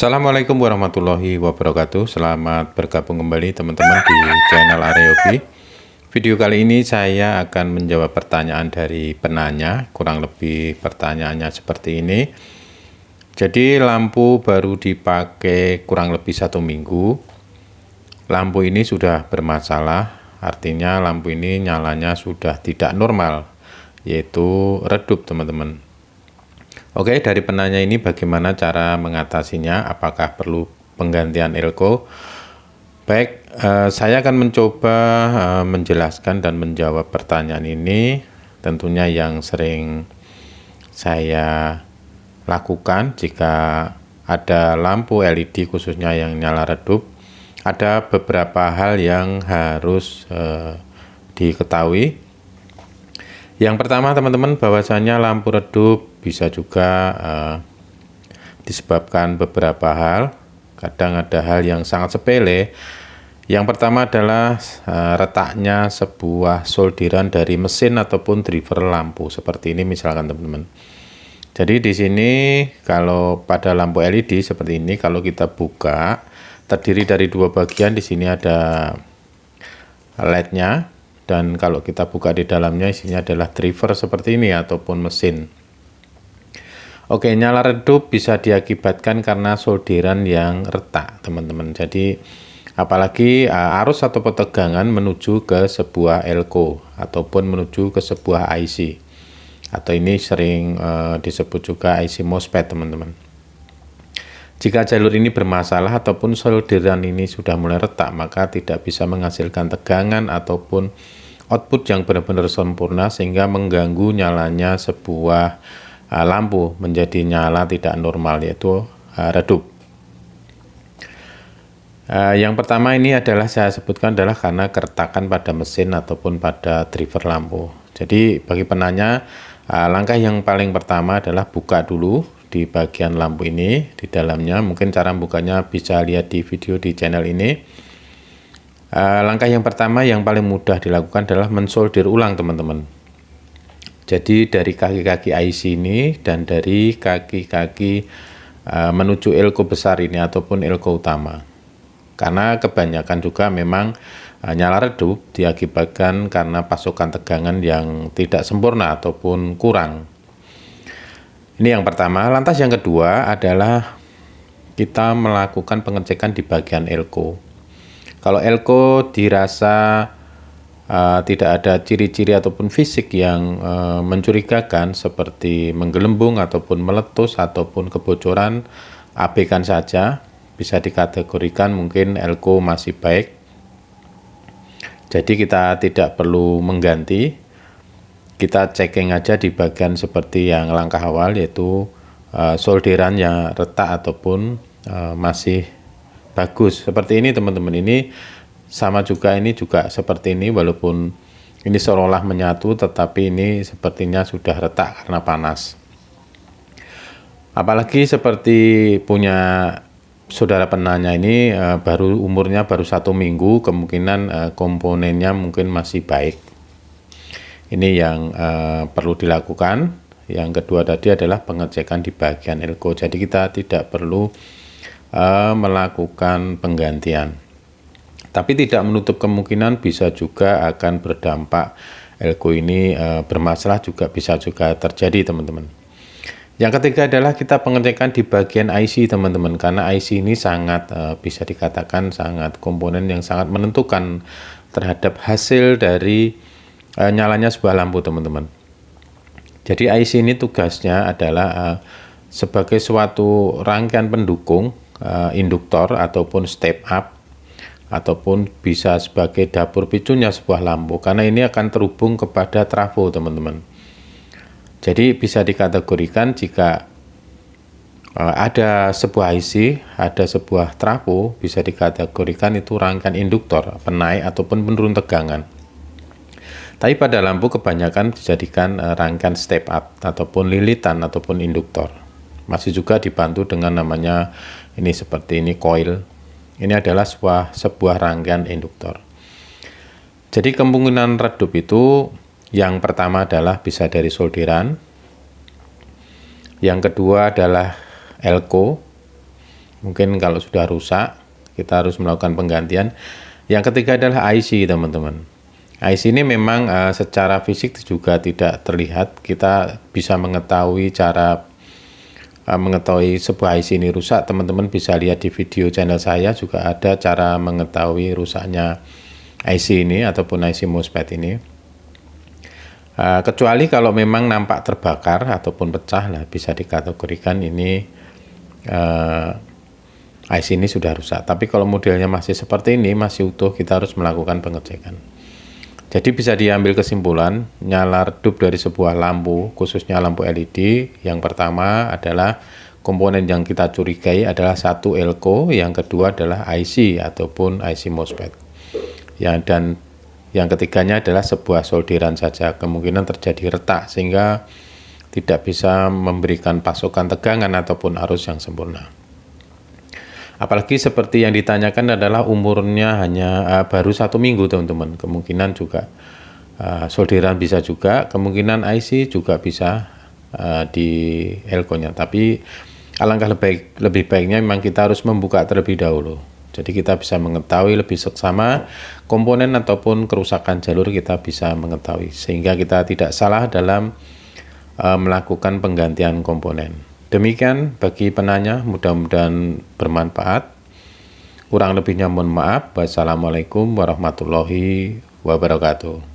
Assalamualaikum warahmatullahi wabarakatuh. Selamat bergabung kembali teman-teman di channel Areobi. Video kali ini saya akan menjawab pertanyaan dari penanya. Kurang lebih pertanyaannya seperti ini. Jadi lampu baru dipakai kurang lebih 1 minggu. Lampu ini sudah bermasalah. Artinya lampu ini nyalanya sudah tidak normal, yaitu redup teman-teman. Oke, dari penanya ini bagaimana cara mengatasinya? Apakah perlu penggantian elko? Baik, saya akan mencoba menjelaskan dan menjawab pertanyaan ini. Tentunya yang sering saya lakukan jika ada lampu LED khususnya yang nyala redup, ada beberapa hal yang harus diketahui. Yang pertama teman-teman, bahwasanya lampu redup bisa juga disebabkan beberapa hal. Kadang ada hal yang sangat sepele. Yang pertama adalah retaknya sebuah solderan dari mesin ataupun driver lampu seperti ini misalkan teman-teman. Jadi di sini kalau pada lampu LED seperti ini, kalau kita buka terdiri dari 2 bagian. Di sini ada LED-nya. Dan kalau kita buka di dalamnya isinya adalah driver seperti ini ataupun mesin. Oke, nyala redup bisa diakibatkan karena solderan yang retak teman-teman. Jadi apalagi arus atau tegangan menuju ke sebuah elko ataupun menuju ke sebuah IC. Atau ini sering disebut juga IC MOSFET teman-teman. Jika jalur ini bermasalah ataupun solderan ini sudah mulai retak, maka tidak bisa menghasilkan tegangan ataupun output yang benar-benar sempurna sehingga mengganggu nyalanya sebuah lampu menjadi nyala tidak normal, yaitu redup. Yang pertama ini adalah saya sebutkan adalah karena keretakan pada mesin ataupun pada driver lampu. Jadi bagi penanya, langkah yang paling pertama adalah buka dulu di bagian lampu ini, di dalamnya. Mungkin cara bukanya bisa lihat di video di channel ini. Langkah yang pertama yang paling mudah dilakukan adalah mensolder ulang teman-teman. Jadi dari kaki-kaki IC ini dan dari kaki-kaki menuju elko besar ini ataupun elko utama. Karena kebanyakan juga memang nyala redup diakibatkan karena pasokan tegangan yang tidak sempurna ataupun kurang. Ini yang pertama. Lantas yang kedua adalah kita melakukan pengecekan di bagian elko. Kalau elko dirasa tidak ada ciri-ciri ataupun fisik yang mencurigakan seperti menggelembung ataupun meletus ataupun kebocoran, abaikan saja. Bisa dikategorikan mungkin elko masih baik. Jadi kita tidak perlu mengganti. Kita checking aja di bagian seperti yang langkah awal, yaitu solderan yang retak ataupun masih bagus seperti ini teman-teman. Ini sama juga, ini juga seperti ini, walaupun ini seolah menyatu tetapi ini sepertinya sudah retak karena panas. Apalagi seperti punya saudara penanya ini umurnya baru 1 minggu, kemungkinan komponennya mungkin masih baik. Ini yang perlu dilakukan. Yang kedua tadi adalah pengecekan di bagian elko. Jadi kita tidak perlu melakukan penggantian. Tapi tidak menutup kemungkinan bisa juga akan berdampak elko ini bermasalah, juga bisa juga terjadi teman-teman. Yang ketiga adalah kita pengecekan di bagian IC teman-teman. Karena IC ini sangat bisa dikatakan sangat komponen yang sangat menentukan terhadap hasil dari nyalanya sebuah lampu teman-teman. Jadi IC ini tugasnya adalah sebagai suatu rangkaian pendukung, induktor ataupun step up, ataupun bisa sebagai dapur picunya sebuah lampu, karena ini akan terhubung kepada trafo teman-teman. Jadi bisa dikategorikan jika ada sebuah IC, ada sebuah trafo, bisa dikategorikan itu rangkaian induktor, penaik ataupun penurun tegangan. Tapi pada lampu kebanyakan dijadikan rangkaian step up ataupun lilitan ataupun induktor. Masih juga dibantu dengan namanya ini seperti ini coil. Ini adalah sebuah rangkaian induktor. Jadi kemungkinan redup itu yang pertama adalah bisa dari solderan. Yang kedua adalah elko. Mungkin kalau sudah rusak, kita harus melakukan penggantian. Yang ketiga adalah IC, teman-teman. IC ini memang secara fisik juga tidak terlihat. Kita bisa mengetahui cara mengetahui sebuah IC ini rusak. Teman-teman bisa lihat di video channel saya, juga ada cara mengetahui rusaknya IC ini ataupun IC MOSFET ini. Kecuali kalau memang nampak terbakar ataupun pecah, lah bisa dikategorikan ini IC ini sudah rusak. Tapi kalau modelnya masih seperti ini, masih utuh, kita harus melakukan pengecekan. Jadi bisa diambil kesimpulan, nyala redup dari sebuah lampu, khususnya lampu LED, yang pertama adalah komponen yang kita curigai adalah satu elko, yang kedua adalah IC ataupun IC MOSFET. Dan yang ketiganya adalah sebuah solderan saja, kemungkinan terjadi retak sehingga tidak bisa memberikan pasokan tegangan ataupun arus yang sempurna. Apalagi seperti yang ditanyakan adalah umurnya hanya baru 1 minggu, teman-teman. Kemungkinan juga solderan bisa juga, kemungkinan IC juga bisa di elko-nya. Tapi alangkah lebih baiknya memang kita harus membuka terlebih dahulu. Jadi kita bisa mengetahui lebih seksama komponen ataupun kerusakan jalur, kita bisa mengetahui sehingga kita tidak salah dalam melakukan penggantian komponen. Demikian bagi penanya, mudah-mudahan bermanfaat. Kurang lebihnya mohon maaf. Wassalamualaikum warahmatullahi wabarakatuh.